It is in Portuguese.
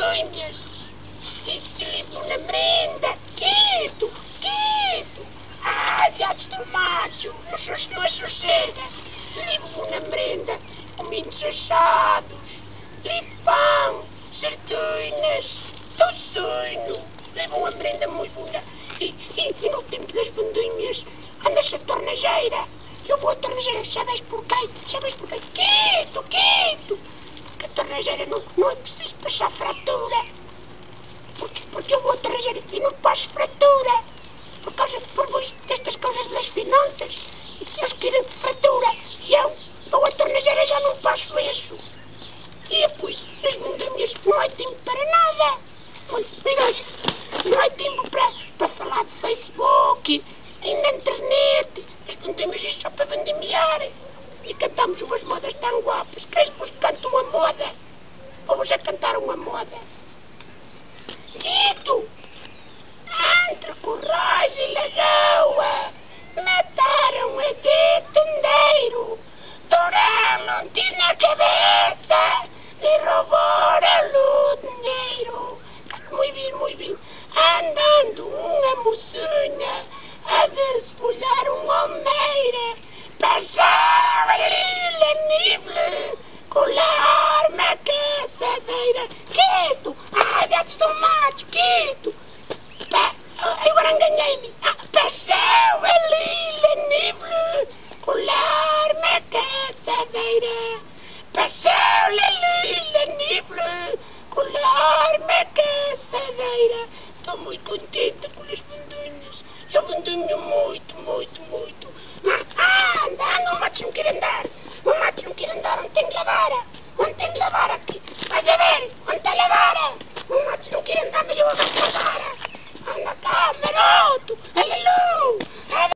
bandinhas. E limpo na merenda. Quieto, quieto. Diados do macho, não assossega. Limpo na merenda, cominhos assados, pão, sardinhas, tocinho. Levam a merenda muito boa. E no tempo das bandinhas, andas a tornejeira. Eu vou à tornejeira, sabes porquê? Sabes porquê? Quieto, quieto. Porque a tornejeira não é preciso passar fratura. Porque eu vou à tornejeira e não passo fratura. Por causa destas coisas das finanças. Eles querem fratura. E eu vou à tornejeira já não passo isso. E depois, nas bandinhas, não há tempo para nada. Não há tempo para falar de Facebook e na internet. As bandinhas é só para bandimiar. E cantamos umas modas tão guapas. Queres que vos cante uma moda? Vou-vos a cantar uma moda. Dito! Entre Currais e Lagoa mataram esse tendeiro. Douraram tiro na cabeça e roubaram o dinheiro. Muito bem. Andando uma mocinha a desfolhar uma almeira. Passou ali na nible com a arma caçadeira. Quieto! Diados do macho, quieto! Agora enganei-me. Passou ali na nible com a arma caçadeira. Passou ali na nible com a arma caçadeira. Estou muito contente com as bandinhas. Eu bandinho muito. Anda, o macho não quer andar. O macho não quer andar, onde tem que lavar? Onde tem que lavar aqui? Vais a ver, onde está a lavar?